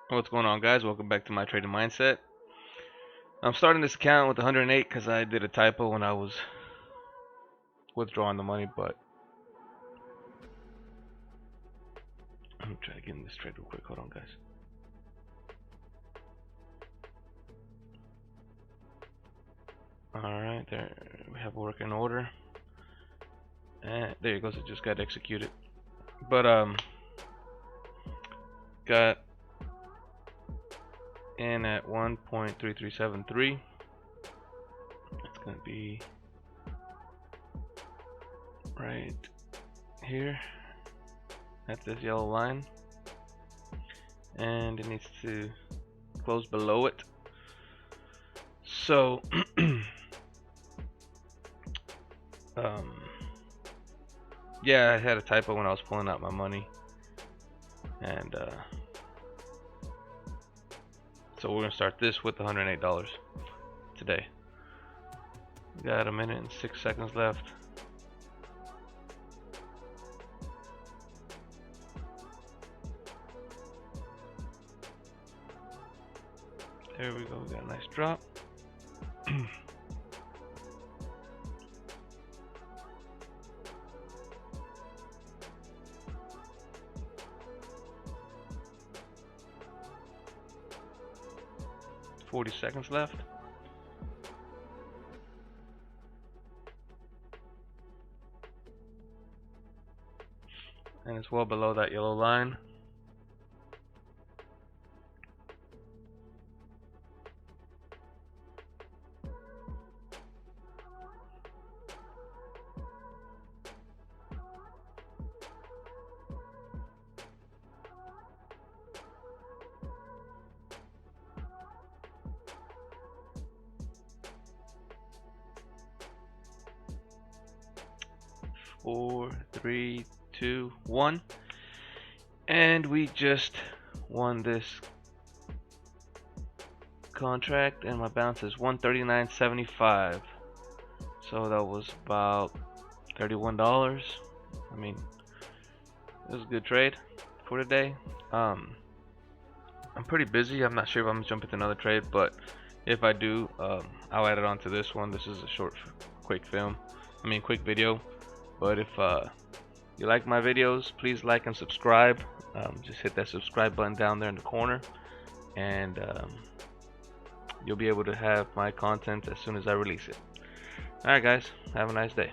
What's going on, guys? Welcome back to my trading mindset. I'm starting this account with 108 because I did a typo when I was withdrawing the money, but I'm trying to get in this trade real quick. Hold on, guys. Alright, there we have work in order. And there it goes, it just got executed. But got in at 1.3373. It's gonna be right here at this yellow line, and it needs to close below it. So yeah, I had a typo when I was pulling out my money, and so we're gonna start this with $108 today. We got 1 minute and 6 seconds left. There we go, we got a nice drop. 40 seconds left. And it's well below that yellow line. Four, three, two, one, and we just won this contract, and my balance is 139.75. So that was about $31. I mean, it was a good trade for today. I'm pretty busy. I'm not sure if I'm gonna jump into another trade, but if I do, I'll add it on to this one. This is a short, quick video. But if you like my videos, please like and subscribe. Just hit that subscribe button down there in the corner, and you'll be able to have my content as soon as I release it. Alright guys, have a nice day.